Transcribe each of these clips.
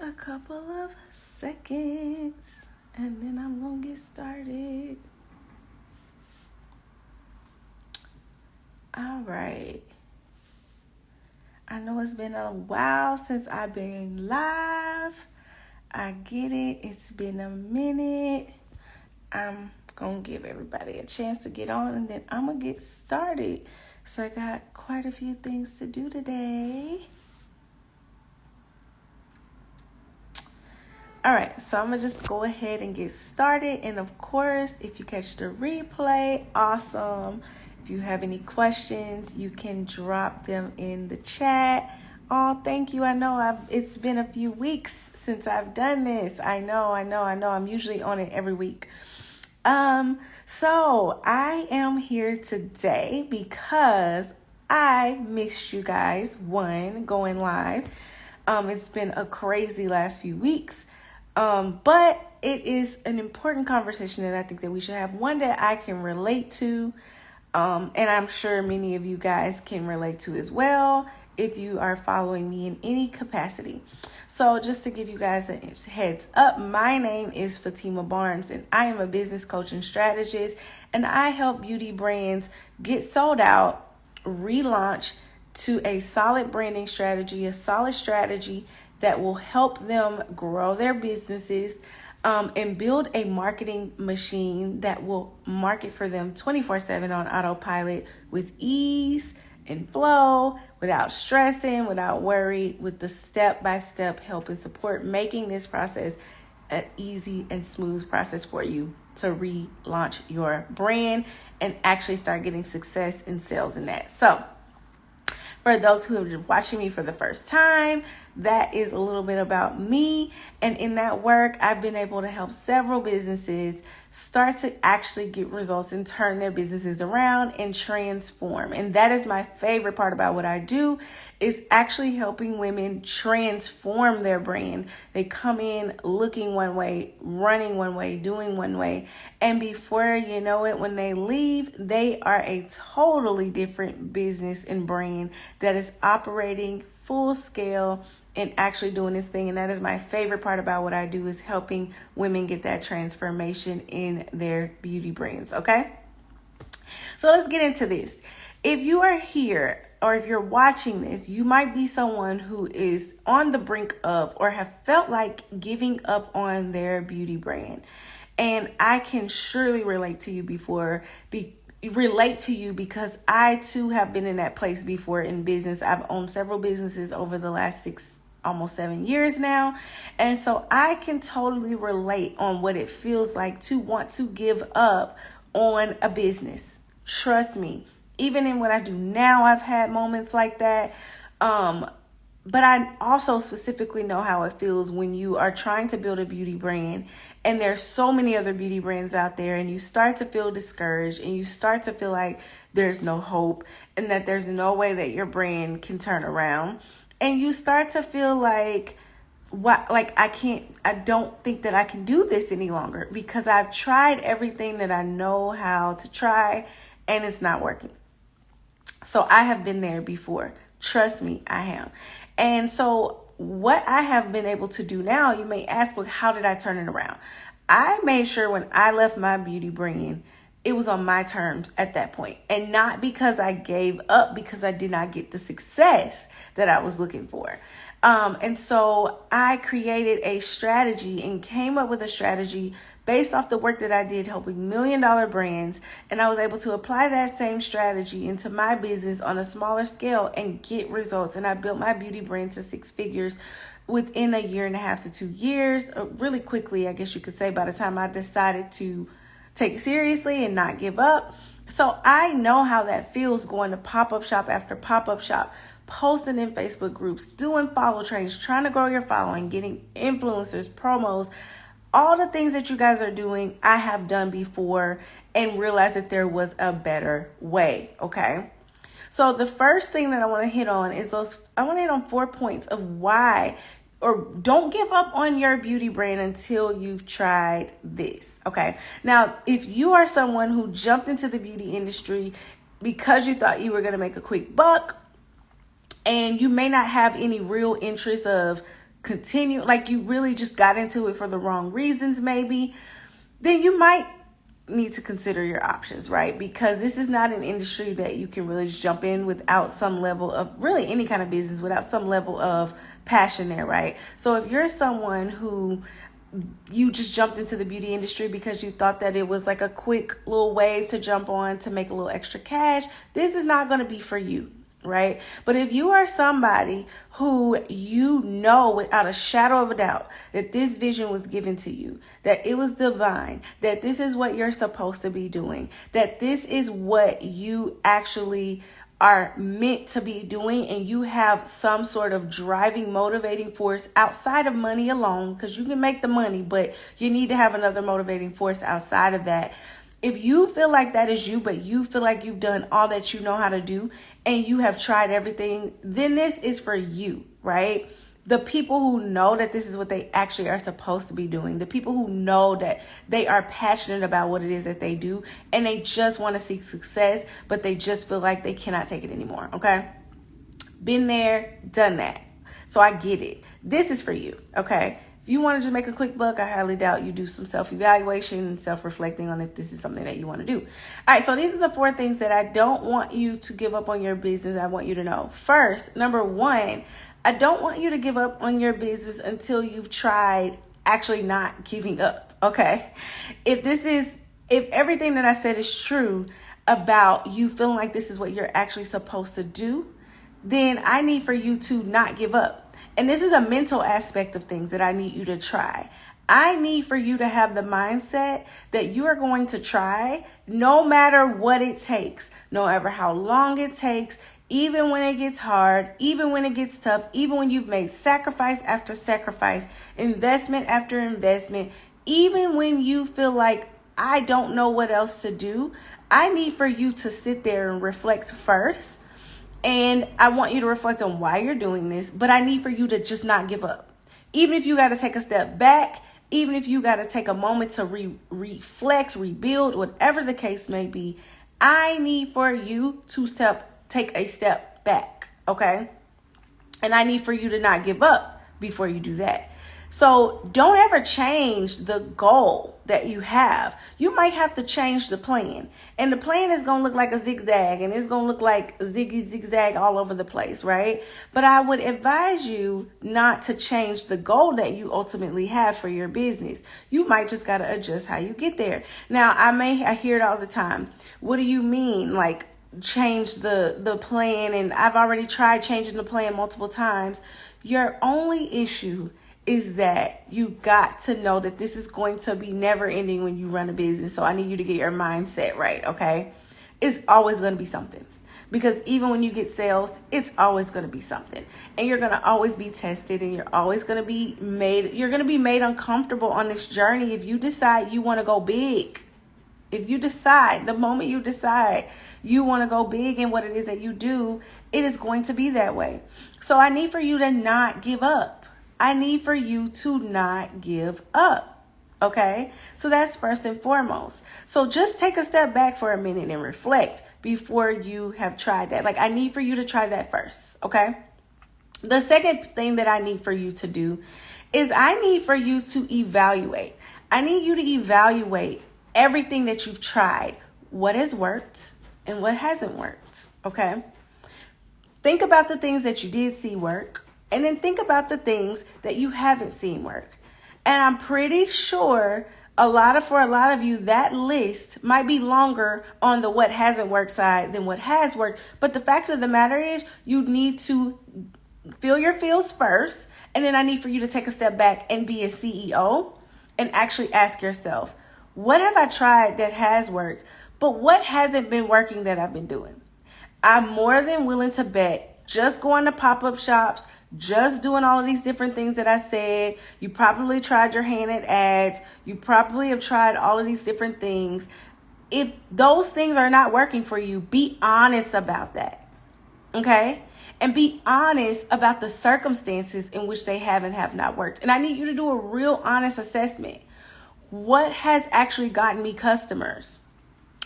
a couple of seconds and then I'm gonna get started. All right. I know it's been a while since I've been live. I get it. It's been a minute. I'm gonna give everybody a chance to get on and then I'm gonna get started. So I got quite a few things to do today. All right, so I'm gonna just go ahead and get started. And of course, if you catch the replay, awesome. If you have any questions, you can drop them in the chat. Oh, thank you. I know it's been a few weeks since I've done this. I know. I'm usually on it every week. So I am here today because I missed you guys, going live. It's been a crazy last few weeks. But it is an important conversation that I think that we should have, one that I can relate to. And I'm sure many of you guys can relate to as well if you are following me in any capacity. So just to give you guys a heads up, my name is Fatima Barnes and I am a business coach and strategist, and I help beauty brands get sold out, relaunch to a solid branding strategy, a solid strategy that will help them grow their businesses and build a marketing machine that will market for them 24/7 on autopilot with ease and flow, without stressing, without worry, with the step-by-step help and support, making this process an easy and smooth process for you to relaunch your brand and actually start getting success in sales in that. So for those who are watching me for the first time, that is a little bit about me. And in that work, I've been able to help several businesses start to actually get results and turn their businesses around and transform. And that is my favorite part about what I do, is actually helping women transform their brand. They come in looking one way, running one way, doing one way. And before you know it, when they leave, they are a totally different business and brand that is operating full scale and actually doing this thing. And that is my favorite part about what I do, is helping women get that transformation in their beauty brands. Okay. So let's get into this. If you are here or if you're watching this, you might be someone who is on the brink of or have felt like giving up on their beauty brand. And I can surely relate to you because I too have been in that place before in business. I've owned several businesses over the last almost 7 years now. And so I can totally relate on what it feels like to want to give up on a business. Trust me, even in what I do now, I've had moments like that. But I also specifically know how it feels when you are trying to build a beauty brand and there's so many other beauty brands out there, and you start to feel discouraged and you start to feel like there's no hope and that there's no way that your brand can turn around. And you start to feel like, I don't think that I can do this any longer because I've tried everything that I know how to try and it's not working. So I have been there before. Trust me, I have. And so what I have been able to do now, you may ask, well, how did I turn it around? I made sure when I left my beauty brand, it was on my terms at that point, and not because I gave up because I did not get the success that I was looking for. And so I created a strategy and came up with a strategy based off the work that I did helping $1 million brands. And I was able to apply that same strategy into my business on a smaller scale and get results. And I built my beauty brand to 6 figures within 1.5 to 2 years, really quickly, I guess you could say, by the time I decided to take it seriously and not give up. So I know how that feels, going to pop-up shop after pop-up shop, posting in Facebook groups, doing follow trains, trying to grow your following, getting influencers, promos, all the things that you guys are doing, I have done before and realized that there was a better way. Okay. So the first thing that I want to hit on is I want to hit on 4 points of why, or don't give up on your beauty brand until you've tried this. Okay. Now, if you are someone who jumped into the beauty industry because you thought you were going to make a quick buck, and you may not have any real interest of continue, like you really just got into it for the wrong reasons maybe, then you might need to consider your options, right? Because this is not an industry that you can really just jump in without some level of, really any kind of business, without some level of passion there, right? So if you're someone who you just jumped into the beauty industry because you thought that it was like a quick little wave to jump on to make a little extra cash, this is not going to be for you. Right? But if you are somebody who you know without a shadow of a doubt that this vision was given to you, that it was divine, that this is what you're supposed to be doing, that this is what you actually are meant to be doing, and you have some sort of driving, motivating force outside of money alone, because you can make the money, but you need to have another motivating force outside of that. If you feel like that is you, but you feel like you've done all that you know how to do and you have tried everything, then this is for you, right? The people who know that this is what they actually are supposed to be doing, the people who know that they are passionate about what it is that they do and they just want to seek success, but they just feel like they cannot take it anymore, okay? Been there, done that. So I get it. This is for you, okay? If you want to just make a quick buck, I highly doubt you do some self-evaluation and self-reflecting on if this is something that you want to do. All right, so these are the 4 things that I don't want you to give up on your business. I want you to know. First, number 1, I don't want you to give up on your business until you've tried actually not giving up, okay? If everything that I said is true about you feeling like this is what you're actually supposed to do, then I need for you to not give up. And this is a mental aspect of things that I need you to try. I need for you to have the mindset that you are going to try no matter what it takes, no matter how long it takes, even when it gets hard, even when it gets tough, even when you've made sacrifice after sacrifice, investment after investment, even when you feel like I don't know what else to do. I need for you to sit there and reflect first. And I want you to reflect on why you're doing this, but I need for you to just not give up. Even if you got to take a step back, even if you got to take a moment to reflect, rebuild, whatever the case may be, I need for you to take a step back, okay? And I need for you to not give up before you do that. So don't ever change the goal that you have. You might have to change the plan. And the plan is going to look like a zigzag, and it's going to look like zigzag all over the place, right? But I would advise you not to change the goal that you ultimately have for your business. You might just got to adjust how you get there. Now, I hear it all the time. What do you mean? Like, change the plan, and I've already tried changing the plan multiple times. Your only issue is that you got to know that this is going to be never ending when you run a business. So I need you to get your mindset right, okay? It's always going to be something. Because even when you get sales, it's always going to be something. And you're going to always be tested, and you're always going to be made uncomfortable on this journey if you decide you want to go big. If you decide, the moment you decide you want to go big in what it is that you do, it is going to be that way. So I need for you to not give up. I need for you to not give up. Okay? So that's first and foremost. So just take a step back for a minute and reflect before you have tried that. Like, I need for you to try that first. Okay? The second thing that I need for you to do is I need for you to evaluate. I need you to evaluate everything that you've tried, what has worked and what hasn't worked, okay? Think about the things that you did see work, and then think about the things that you haven't seen work. And I'm pretty sure for a lot of you, that list might be longer on the what hasn't worked side than what has worked. But the fact of the matter is, you need to feel your feels first, and then I need for you to take a step back and be a CEO and actually ask yourself, what have I tried that has worked, but what hasn't been working that I've been doing? I'm more than willing to bet just going to pop-up shops, just doing all of these different things that I said. You probably tried your hand at ads. You probably have tried all of these different things. If those things are not working for you, be honest about that, okay? And be honest about the circumstances in which they have and have not worked. And I need you to do a real honest assessment. What has actually gotten me customers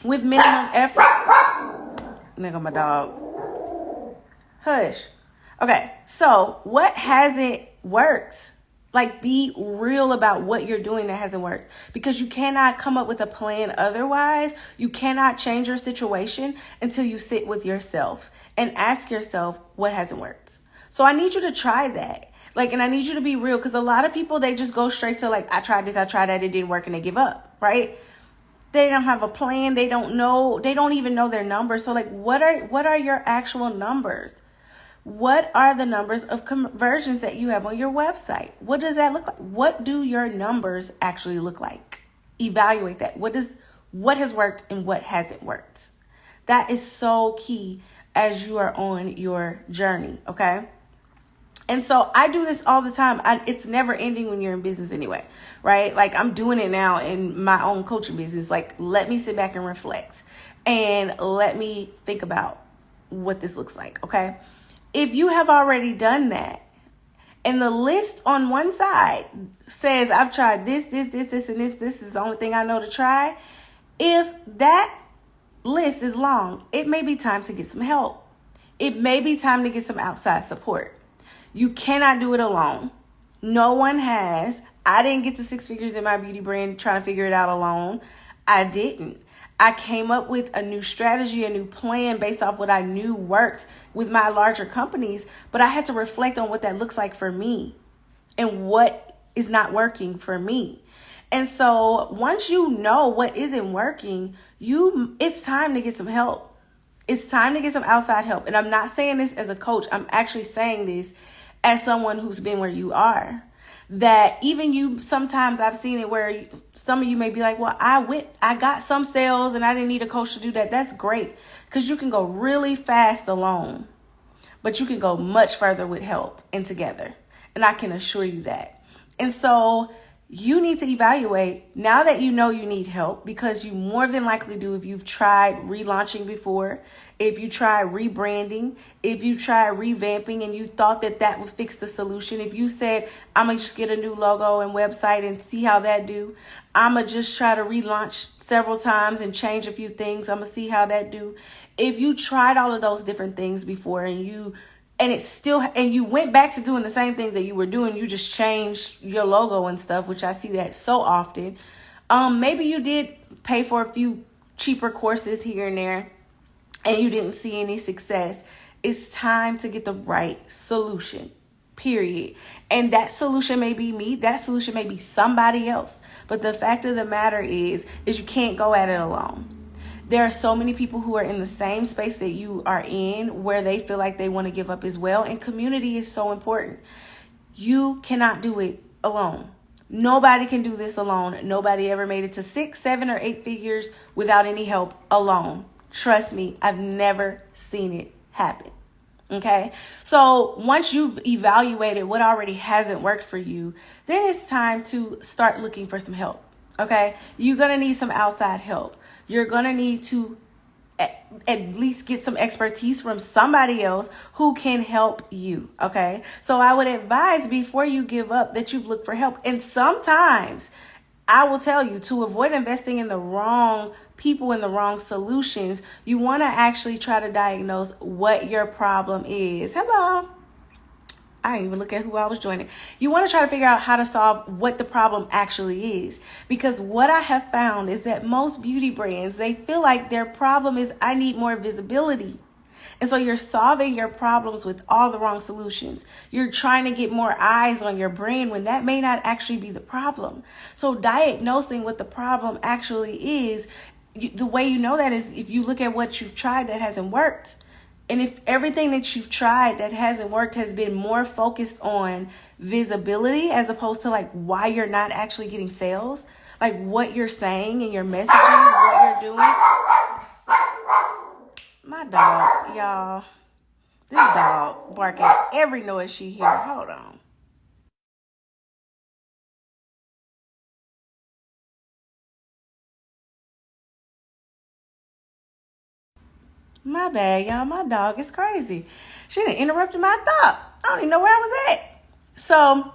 with minimum effort? Nigga, my dog. Hush. Okay, so what hasn't worked. Like, be real about what you're doing that hasn't worked, because you cannot come up with a plan otherwise. You cannot change your situation until you sit with yourself and ask yourself what hasn't worked. So I need you to try that. Like, and I need you to be real, because a lot of people, they just go straight to like, I tried this, I tried that, it didn't work, and they give up, right? They don't have a plan. They don't know. They don't even know their numbers. So like, what are your actual numbers? What are the numbers of conversions that you have on your website? What does that look like? What do your numbers actually look like? Evaluate that. What has worked and what hasn't worked? That is so key as you are on your journey, okay? And so I do this all the time. It's never ending when you're in business anyway, right? Like, I'm doing it now in my own coaching business. Like, let me sit back and reflect and let me think about what this looks like, okay? If you have already done that and the list on one side says, I've tried this, and this is the only thing I know to try. If that list is long, it may be time to get some help. It may be time to get some outside support. You cannot do it alone. No one has. I didn't get to 6 figures in my beauty brand trying to figure it out alone. I didn't. I came up with a new strategy, a new plan based off what I knew worked with my larger companies, but I had to reflect on what that looks like for me and what is not working for me. And so once you know what isn't working, it's time to get some help. It's time to get some outside help. And I'm not saying this as a coach. I'm actually saying this as someone who's been where you are. That even you, sometimes I've seen it where some of you may be like, well, I got some sales and I didn't need a coach to do that. That's great, because you can go really fast alone, but you can go much further with help and together. And I can assure you that. And so you need to evaluate now that you know you need help, because you more than likely do if you've tried relaunching before, if you tried rebranding, if you tried revamping and you thought that would fix the solution. If you said, I'm going to just get a new logo and website and see how that do. I'm going to just try to relaunch several times and change a few things. I'm going to see how that do. If you tried all of those different things before and you went back to doing the same things that you were doing, you just changed your logo and stuff, which I see that so often. Maybe you did pay for a few cheaper courses here and there and you didn't see any success. It's time to get the right solution, period. And that solution may be me. That solution may be somebody else. But the fact of the matter is you can't go at it alone. There are so many people who are in the same space that you are in where they feel like they want to give up as well. And community is so important. You cannot do it alone. Nobody can do this alone. Nobody ever made it to 6, 7, or 8 figures without any help alone. Trust me, I've never seen it happen. Okay, so once you've evaluated what already hasn't worked for you, then it's time to start looking for some help. Okay, you're going to need some outside help. You're going to need to at least get some expertise from somebody else who can help you. Okay, so I would advise before you give up that you look for help. And sometimes I will tell you, to avoid investing in the wrong people and the wrong solutions, you want to actually try to diagnose what your problem is. Hello. I didn't even look at who I was joining. You want to try to figure out how to solve what the problem actually is. Because what I have found is that most beauty brands, they feel like their problem is, I need more visibility. And so you're solving your problems with all the wrong solutions. You're trying to get more eyes on your brand when that may not actually be the problem. So diagnosing what the problem actually is, the way you know that is if you look at what you've tried that hasn't worked. And if everything that you've tried that hasn't worked has been more focused on visibility as opposed to like why you're not actually getting sales, like what you're saying and your messaging, what you're doing. My dog, y'all. This dog bark at every noise she hears. Hold on. My bad, y'all. My dog is crazy. She done interrupted my thought. I don't even know where I was at. So,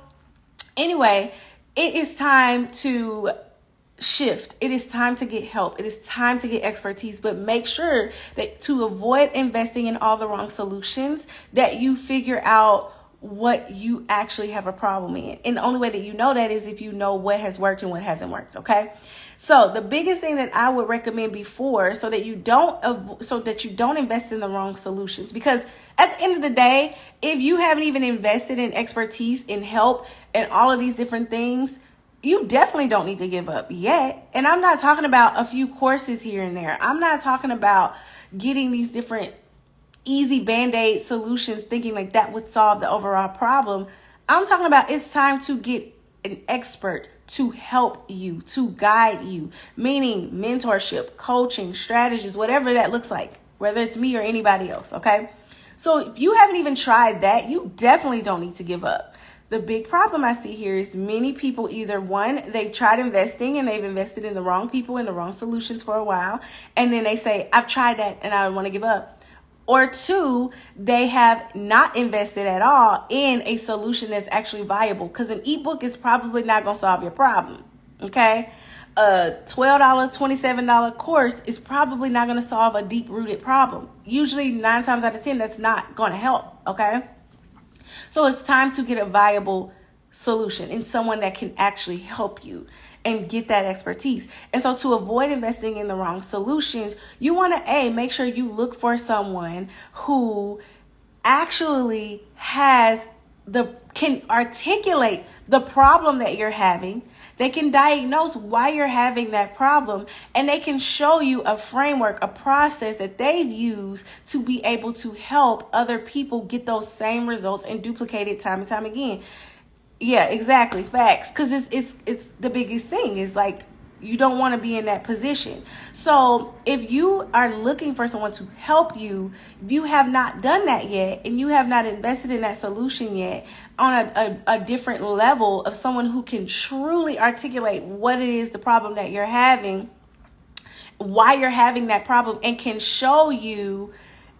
anyway, it is time to shift. It is time to get help. It is time to get expertise, but make sure that to avoid investing in all the wrong solutions, that you figure out what you actually have a problem in. And the only way that you know that is if you know what has worked and what hasn't worked, okay? So the biggest thing that I would recommend before, so that you don't invest in the wrong solutions, because at the end of the day, if you haven't even invested in expertise, in help, and all of these different things, you definitely don't need to give up yet. And I'm not talking about a few courses here and there. I'm not talking about getting these different easy band-aid solutions thinking like that would solve the overall problem. I'm talking about it's time to get an expert to help you, to guide you, meaning mentorship, coaching, strategies, whatever that looks like, whether it's me or anybody else, okay? So if you haven't even tried that, you definitely don't need to give up. The big problem I see here is many people either, one, they've tried investing and they've invested in the wrong people and the wrong solutions for a while, and then they say, I've tried that and I want to give up. Or two, they have not invested at all in a solution that's actually viable, because an ebook is probably not going to solve your problem, okay? A $12, $27 course is probably not going to solve a deep-rooted problem. Usually 9 times out of 10, that's not going to help, okay? So it's time to get a viable solution and someone that can actually help you and get that expertise. And so to avoid investing in the wrong solutions, you want to make sure you look for someone who actually can articulate the problem that you're having. They can diagnose why you're having that problem, and they can show you a framework, a process that they've used to be able to help other people get those same results and duplicate it time and time again. Yeah, exactly. Facts. Because it's the biggest thing is like, you don't want to be in that position. So if you are looking for someone to help you, if you have not done that yet and you have not invested in that solution yet on a different level of someone who can truly articulate what it is, the problem that you're having, why you're having that problem, and can show you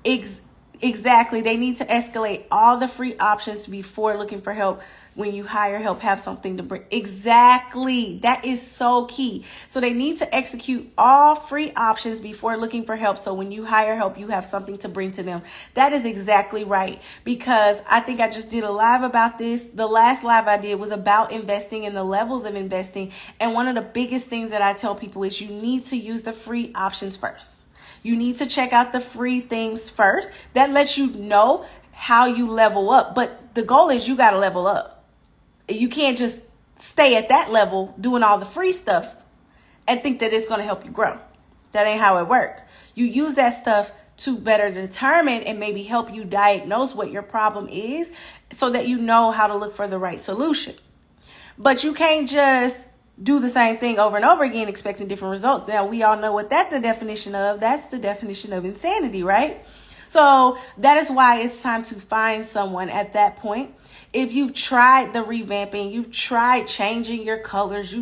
exactly, they need to escalate all the free options before looking for help. When you hire help, have something to bring. Exactly. That is so key. So they need to execute all free options before looking for help. So when you hire help, you have something to bring to them. That is exactly right. Because I think I just did a live about this. The last live I did was about investing and the levels of investing. And one of the biggest things that I tell people is you need to use the free options first. You need to check out the free things first. That lets you know how you level up. But the goal is you got to level up. You can't just stay at that level doing all the free stuff and think that it's going to help you grow. That ain't how it works. You use that stuff to better determine and maybe help you diagnose what your problem is so that you know how to look for the right solution. But you can't just do the same thing over and over again expecting different results. Now, we all know what that's the definition of. That's the definition of insanity, right? So that is why it's time to find someone at that point. If you've tried the revamping, you've tried changing your colors,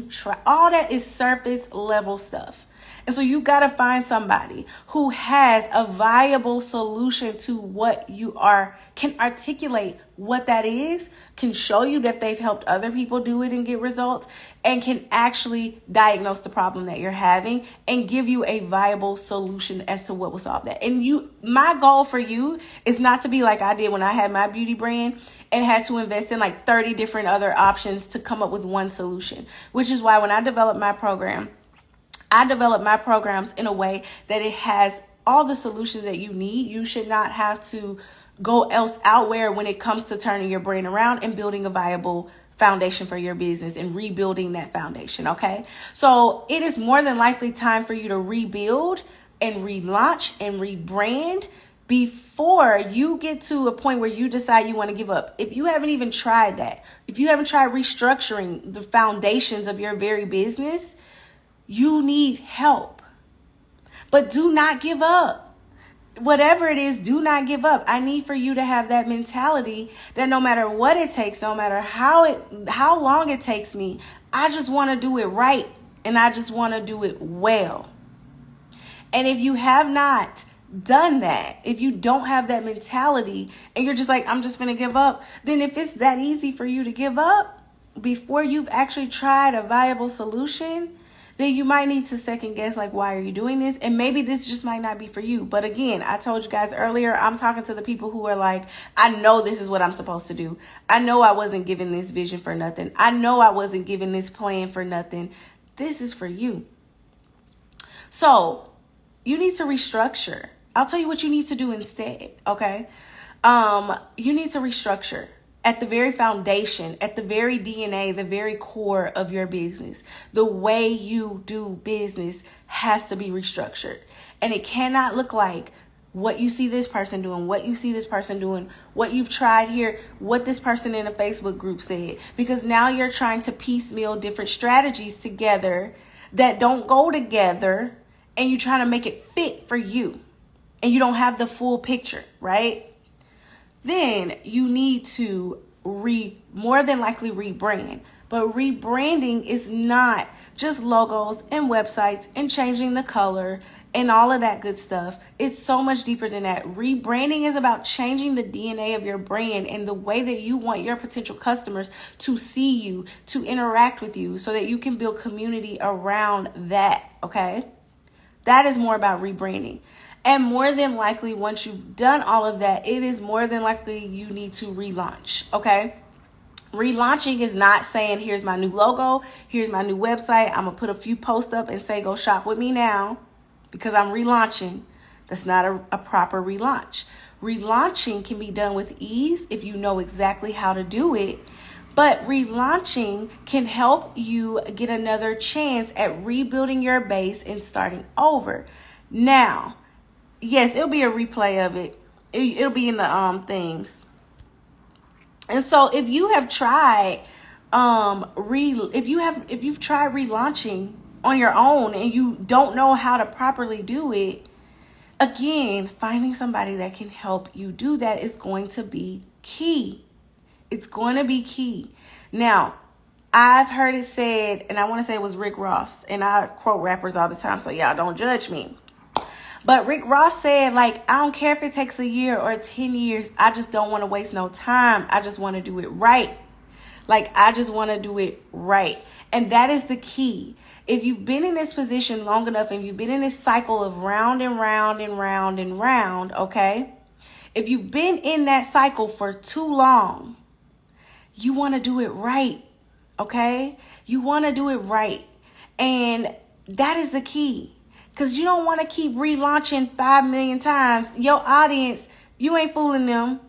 all that is surface level stuff. And so you got to find somebody who has a viable solution to what you are, can articulate what that is, can show you that they've helped other people do it and get results, and can actually diagnose the problem that you're having and give you a viable solution as to what will solve that. And my goal for you is not to be like I did when I had my beauty brand and had to invest in like 30 different other options to come up with one solution, which is why when I developed my program, I develop my programs in a way that it has all the solutions that you need. You should not have to go elsewhere when it comes to turning your brain around and building a viable foundation for your business and rebuilding that foundation, okay? So it is more than likely time for you to rebuild and relaunch and rebrand before you get to a point where you decide you want to give up. If you haven't even tried that, if you haven't tried restructuring the foundations of your very business, you need help. But do not give up. Whatever it is, do not give up. I need for you to have that mentality that no matter what it takes, no matter how long it takes me, I just want to do it right and I just want to do it well. And if you have not done that, if you don't have that mentality and you're just like, I'm just going to give up, then if it's that easy for you to give up before you've actually tried a viable solution, then you might need to second guess, like, why are you doing this? And maybe this just might not be for you. But again, I told you guys earlier, I'm talking to the people who are like, I know this is what I'm supposed to do. I know I wasn't given this vision for nothing. I know I wasn't given this plan for nothing. This is for you. So you need to restructure. I'll tell you what you need to do instead, okay? You need to restructure at the very foundation, at the very DNA, the very core of your business. The way you do business has to be restructured. And it cannot look like what you see this person doing, what you see this person doing, what you've tried here, what this person in a Facebook group said. Because now you're trying to piecemeal different strategies together that don't go together, and you're trying to make it fit for you. And you don't have the full picture, right? Then you need to more than likely rebrand. But rebranding is not just logos and websites and changing the color and all of that good stuff. It's so much deeper than that. Rebranding is about changing the DNA of your brand and the way that you want your potential customers to see you, to interact with you, so that you can build community around that, okay? That is more about rebranding. And more than likely, once you've done all of that, it is more than likely you need to relaunch, okay? Relaunching is not saying, here's my new logo, here's my new website, I'm going to put a few posts up and say, go shop with me now because I'm relaunching. That's not a proper relaunch. Relaunching can be done with ease if you know exactly how to do it. But relaunching can help you get another chance at rebuilding your base and starting over. Now, yes, it'll be a replay of it. It'll be in the things. And so if you have tried if you've tried relaunching on your own and you don't know how to properly do it, again, finding somebody that can help you do that is going to be key. It's going to be key. Now, I've heard it said, and I want to say it was Rick Ross, and I quote rappers all the time, so y'all don't judge me. But Rick Ross said, like, I don't care if it takes a year or 10 years. I just don't want to waste no time. I just want to do it right. Like, I just want to do it right. And that is the key. If you've been in this position long enough and you've been in this cycle of round and round and round and round, okay? If you've been in that cycle for too long, you want to do it right, okay? You want to do it right. And that is the key. Because you don't want to keep relaunching 5 million times. Your audience, you ain't fooling them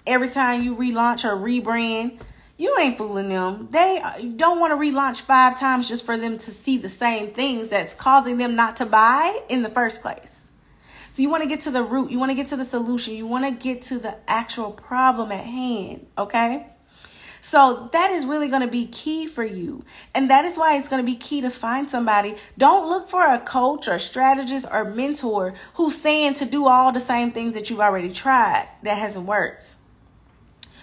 every time you relaunch or rebrand. You ain't fooling them. They don't want to relaunch 5 times just for them to see the same things that's causing them not to buy in the first place. So you want to get to the root. You want to get to the solution. You want to get to the actual problem at hand, okay? So that is really going to be key for you. And that is why it's going to be key to find somebody. Don't look for a coach or strategist or mentor who's saying to do all the same things that you've already tried that hasn't worked.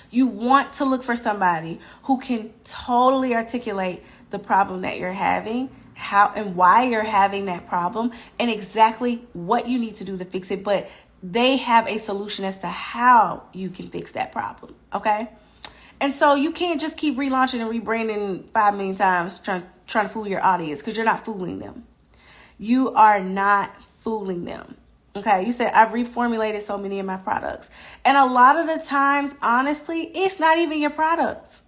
You want to look for somebody who can totally articulate the problem that you're having, how and why you're having that problem, and exactly what you need to do to fix it. But they have a solution as to how you can fix that problem, okay? And so you can't just keep relaunching and rebranding 5 million times trying to fool your audience, because you're not fooling them. You are not fooling them. Okay, you said, I've reformulated so many of my products. And a lot of the times, honestly, it's not even your products.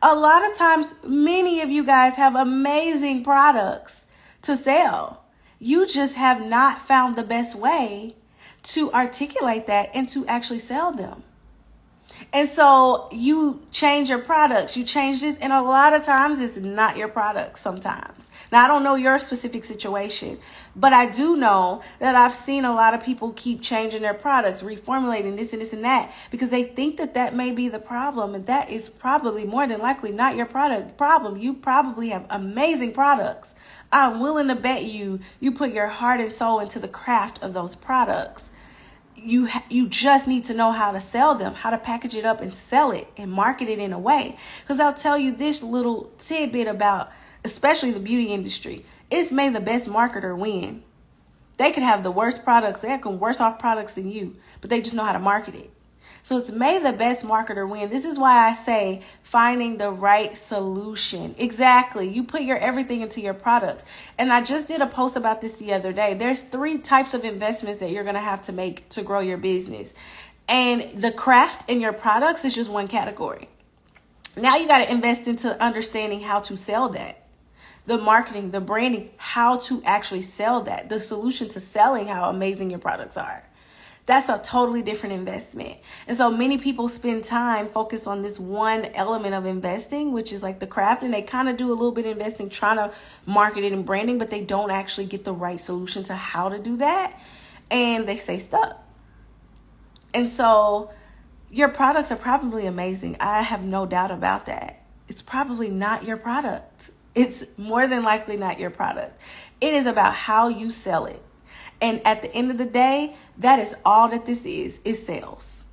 A lot of times, many of you guys have amazing products to sell. You just have not found the best way to articulate that and to actually sell them. And so you change your products, you change this, and a lot of times it's not your product sometimes. Now, I don't know your specific situation, but I do know that I've seen a lot of people keep changing their products, reformulating this and this and that, because they think that that may be the problem, and that is probably more than likely not your product problem. You probably have amazing products. I'm willing to bet you put your heart and soul into the craft of those products. You just need to know how to sell them, how to package it up and sell it and market it in a way. Because I'll tell you this little tidbit about, especially the beauty industry. It's made the best marketer win. They could have the worst products. They have worse off products than you, but they just know how to market it. So it's may the best marketer win. This is why I say finding the right solution. Exactly. You put your everything into your products. And I just did a post about this the other day. There's 3 types of investments that you're going to have to make to grow your business. And the craft in your products is just one category. Now you got to invest into understanding how to sell that. The marketing, the branding, how to actually sell that. The solution to selling how amazing your products are. That's a totally different investment. And so many people spend time focused on this one element of investing, which is like the craft, and they kind of do a little bit of investing trying to market it and branding, but they don't actually get the right solution to how to do that. And they stay stuck. And so your products are probably amazing. I have no doubt about that. It's probably not your product. It's more than likely not your product. It is about how you sell it. And at the end of the day, that is all that this is sales.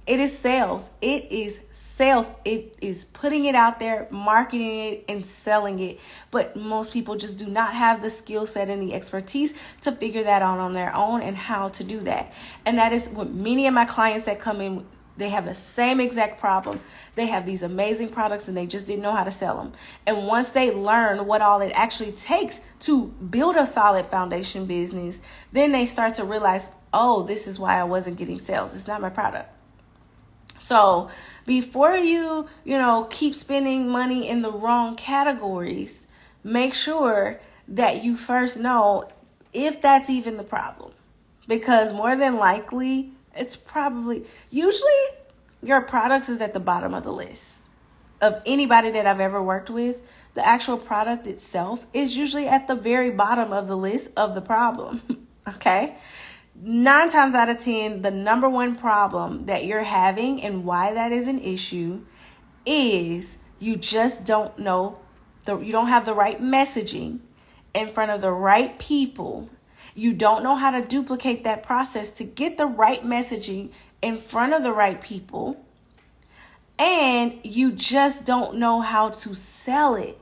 It is sales. It is sales. It is putting it out there, marketing it, and selling it. But most people just do not have the skill set and the expertise to figure that out on their own and how to do that. And that is what many of my clients that come in, they have the same exact problem. They have these amazing products and they just didn't know how to sell them. And once they learn what all it actually takes to build a solid foundation business, then they start to realize, oh, this is why I wasn't getting sales. It's not my product. So before you keep spending money in the wrong categories, make sure that you first know if that's even the problem. Because more than likely, it's probably, usually your products is at the bottom of the list. Of anybody that I've ever worked with, the actual product itself is usually at the very bottom of the list of the problem. Okay? 9 times out of 10, the number one problem that you're having and why that is an issue is you just don't know, you don't have the right messaging in front of the right people. You don't know how to duplicate that process to get the right messaging in front of the right people. And you just don't know how to sell it.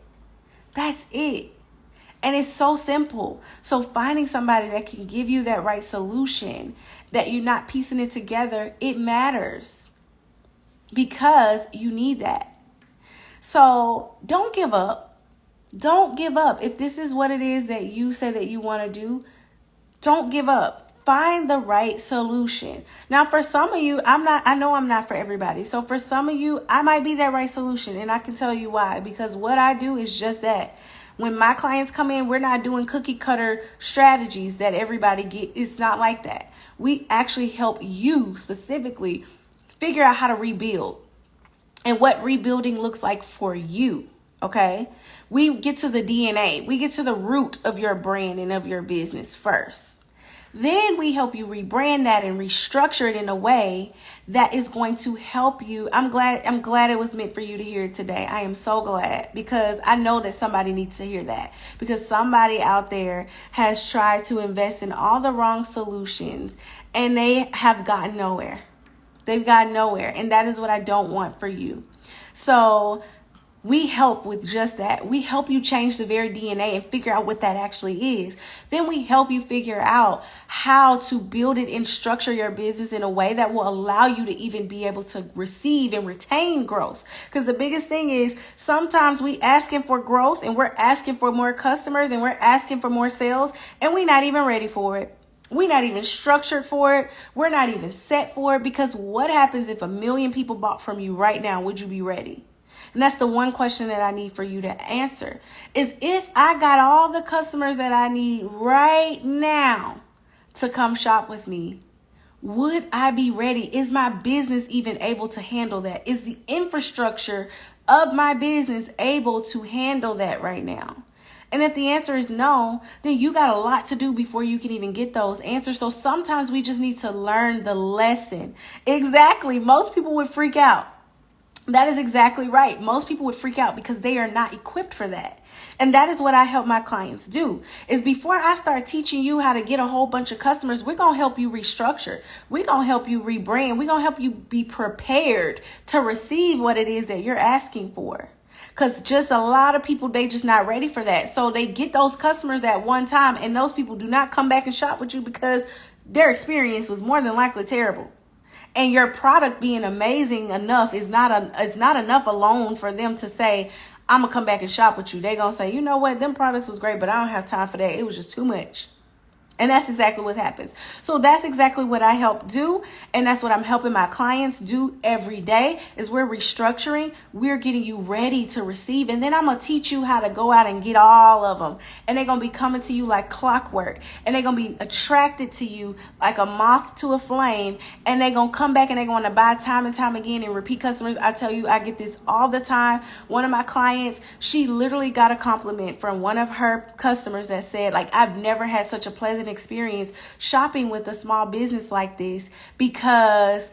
That's it. And it's so simple. So finding somebody that can give you that right solution, that you're not piecing it together, it matters. Because you need that. So don't give up. Don't give up. If this is what it is that you say that you want to do, don't give up. Find the right solution. Now, for some of you, I know I'm not for everybody. So for some of you, I might be that right solution. And I can tell you why. Because what I do is just that. When my clients come in, we're not doing cookie cutter strategies that everybody get. It's not like that. We actually help you specifically figure out how to rebuild and what rebuilding looks like for you. Okay. We get to the DNA. We get to the root of your brand and of your business first. Then we help you rebrand that and restructure it in a way that is going to help you. I'm glad it was meant for you to hear it today. I am so glad, because I know that somebody needs to hear that, because somebody out there has tried to invest in all the wrong solutions and they have gotten nowhere. They've gotten nowhere. And that is what I don't want for you. So we help with just that. We help you change the very DNA and figure out what that actually is. Then we help you figure out how to build it and structure your business in a way that will allow you to even be able to receive and retain growth. Because the biggest thing is sometimes we asking for growth and we're asking for more customers and we're asking for more sales and we're not even ready for it. We're not even structured for it. We're not even set for it, because what happens if 1 million people bought from you right now? Would you be ready? And that's the one question that I need for you to answer, is if I got all the customers that I need right now to come shop with me, would I be ready? Is my business even able to handle that? Is the infrastructure of my business able to handle that right now? And if the answer is no, then you got a lot to do before you can even get those answers. So sometimes we just need to learn the lesson. Exactly. Most people would freak out. That is exactly right. Most people would freak out because they are not equipped for that. And that is what I help my clients do, is before I start teaching you how to get a whole bunch of customers, we're going to help you restructure. We're going to help you rebrand. We're going to help you be prepared to receive what it is that you're asking for. Because just a lot of people, they just not ready for that. So they get those customers at one time and those people do not come back and shop with you because their experience was more than likely terrible. And your product being amazing enough is it's not enough alone for them to say, I'm gonna come back and shop with you. They're gonna say, you know what, them products was great, but I don't have time for that. It was just too much. And that's exactly what happens. So that's exactly what I help do. And that's what I'm helping my clients do every day is we're restructuring. We're getting you ready to receive. And then I'm going to teach you how to go out and get all of them. And they're going to be coming to you like clockwork. And they're going to be attracted to you like a moth to a flame. And they're going to come back and they're going to buy time and time again and repeat customers. I tell you, I get this all the time. One of my clients, she literally got a compliment from one of her customers that said, like, I've never had such a pleasant experience shopping with a small business like this because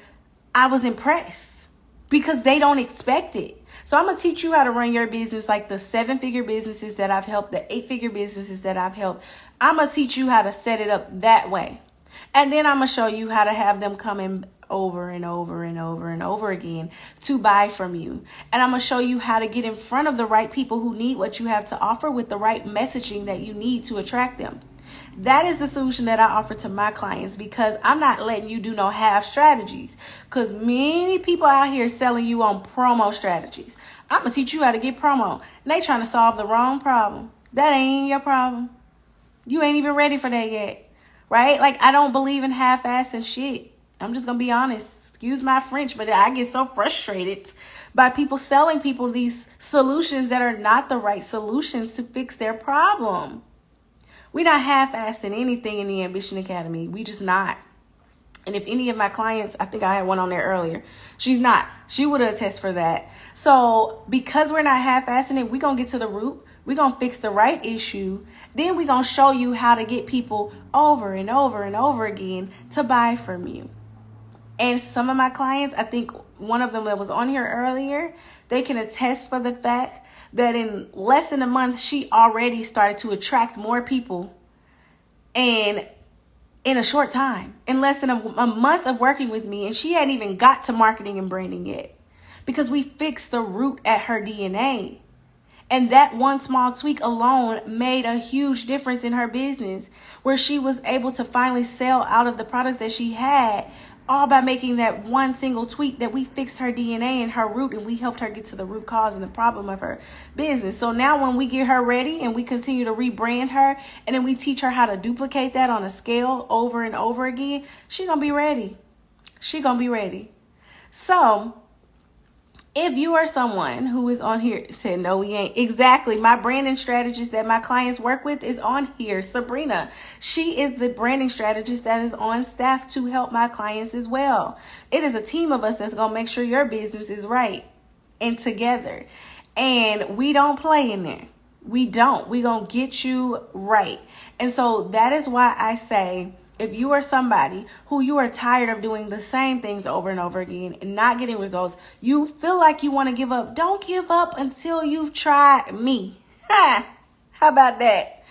I was impressed because they don't expect it. So I'm going to teach you how to run your business like the 7-figure businesses that I've helped, the 8-figure businesses that I've helped. I'm going to teach you how to set it up that way. And then I'm going to show you how to have them come in over and over and over and over again to buy from you. And I'm going to show you how to get in front of the right people who need what you have to offer with the right messaging that you need to attract them. That is the solution that I offer to my clients because I'm not letting you do no half strategies because many people out here selling you on promo strategies. I'm going to teach you how to get promo. And they trying to solve the wrong problem. That ain't your problem. You ain't even ready for that yet, right? Like, I don't believe in half-assing shit. I'm just going to be honest. Excuse my French, but I get so frustrated by people selling people these solutions that are not the right solutions to fix their problem. We're not half-assing anything in the Ambition Academy. We just not. And if any of my clients, I think I had one on there earlier, she's not. She would attest for that. So because we're not half-assing it, we're going to get to the root. We're going to fix the right issue. Then we're going to show you how to get people over and over and over again to buy from you. And some of my clients, I think one of them that was on here earlier, they can attest for the fact that in less than a month, she already started to attract more people. And in a short time, in less than a month of working with me, and she hadn't even got to marketing and branding yet because we fixed the root at her DNA. And that one small tweak alone made a huge difference in her business where she was able to finally sell out of the products that she had, all by making that one single tweak that we fixed her DNA and her root, and we helped her get to the root cause and the problem of her business. So now when we get her ready and we continue to rebrand her and then we teach her how to duplicate that on a scale over and over again, she's going to be ready. She's going to be ready. So if you are someone who is on here saying, no, we ain't. Exactly. My branding strategist that my clients work with is on here. Sabrina. She is the branding strategist that is on staff to help my clients as well. It is a team of us that's going to make sure your business is right and together. And we don't play in there. We don't. We're going to get you right. And so that is why I say, if you are somebody who you are tired of doing the same things over and over again and not getting results, you feel like you want to give up, don't give up until you've tried me. How about that?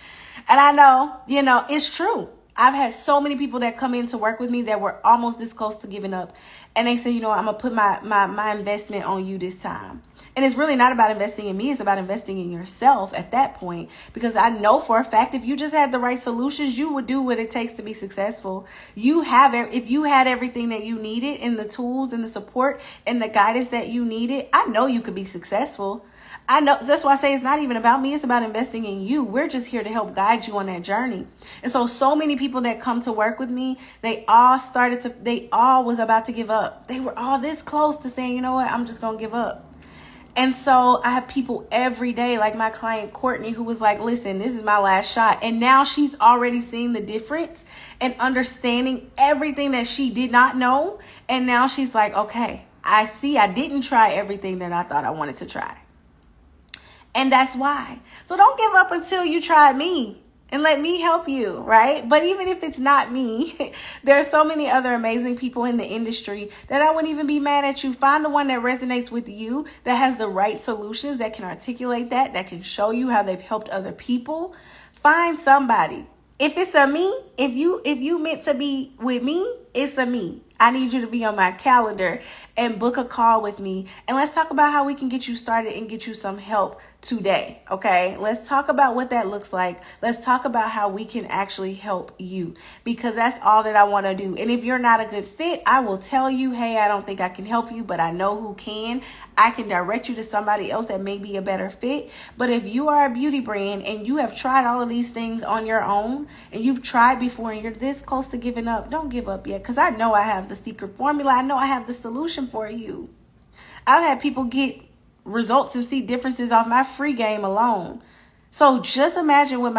And I know, it's true. I've had so many people that come in to work with me that were almost this close to giving up. And they say, I'm going to put my investment on you this time. And it's really not about investing in me. It's about investing in yourself at that point. Because I know for a fact, if you just had the right solutions, you would do what it takes to be successful. If you had everything that you needed and the tools and the support and the guidance that you needed, I know you could be successful. I know. That's why I say it's not even about me. It's about investing in you. We're just here to help guide you on that journey. And so many people that come to work with me, they all was about to give up. They were all this close to saying, you know what, I'm just going to give up. And so I have people every day, like my client Courtney, who was like, listen, this is my last shot. And now she's already seeing the difference and understanding everything that she did not know. And now she's like, okay, I see I didn't try everything that I thought I wanted to try. And that's why. So don't give up until you try me. And let me help you, right? But even if it's not me, there are so many other amazing people in the industry that I wouldn't even be mad at you. Find the one that resonates with you, that has the right solutions, that can articulate that can show you how they've helped other people. Find somebody. If it's a me, if you meant to be with me, it's a me. I need you to be on my calendar and book a call with me. And let's talk about how we can get you started and get you some help today. Okay. Let's talk about what that looks like. Let's talk about how we can actually help you, because that's all that I want to do. And if you're not a good fit, I will tell you, hey, I don't think I can help you, but I know who can. I can direct you to somebody else that may be a better fit. But if you are a beauty brand and you have tried all of these things on your own and you've tried before and you're this close to giving up, don't give up yet. Because I know I have the secret formula. I know I have the solution for you. I've had people get results and see differences off my free game alone. So just imagine what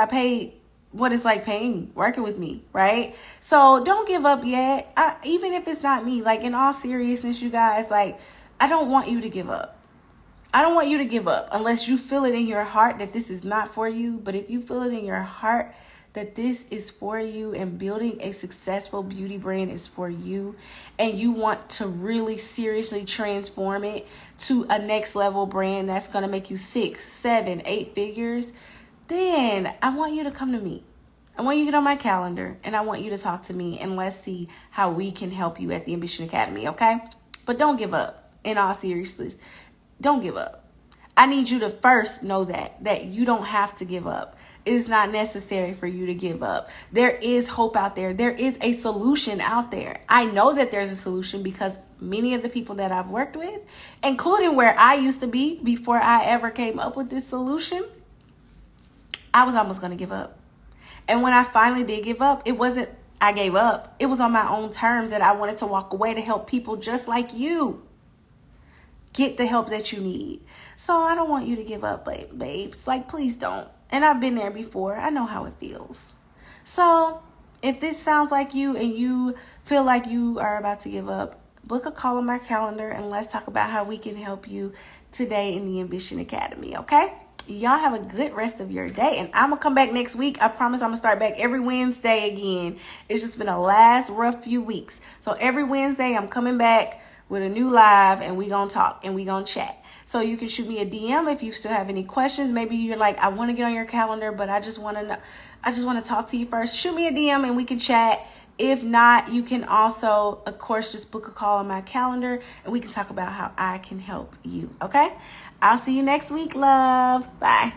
what it's like paying, working with me, right? So don't give up yet. Even if it's not me, like in all seriousness, you guys, like, I don't want you to give up. I don't want you to give up unless you feel it in your heart that this is not for you. But if you feel it in your heart that this is for you and building a successful beauty brand is for you, and you want to really seriously transform it to a next level brand that's going to make you 6, 7, 8 figures, then I want you to come to me. I want you to get on my calendar and I want you to talk to me, and let's see how we can help you at the Ambition Academy. Okay. But don't give up. In all seriousness, don't give up. I need you to first know that you don't have to give up. It is not necessary for you to give up. There is hope out there. There is a solution out there. I know that there's a solution because many of the people that I've worked with, including where I used to be before I ever came up with this solution, I was almost going to give up. And when I finally did give up, it wasn't I gave up. It was on my own terms that I wanted to walk away to help people just like you get the help that you need. So I don't want you to give up, babes. Like, please don't. And I've been there before. I know how it feels. So if this sounds like you and you feel like you are about to give up, book a call on my calendar and let's talk about how we can help you today in the Ambition Academy. Okay? Y'all have a good rest of your day. And I'm going to come back next week. I promise I'm going to start back every Wednesday again. It's just been a last rough few weeks. So every Wednesday I'm coming back with a new live, and we gonna talk and we gonna chat. So you can shoot me a DM if you still have any questions. Maybe you're like, I want to get on your calendar, but I just want to talk to you first. Shoot me a DM and we can chat. If not, you can also, of course, just book a call on my calendar and we can talk about how I can help you. Okay? I'll see you next week, love. Bye.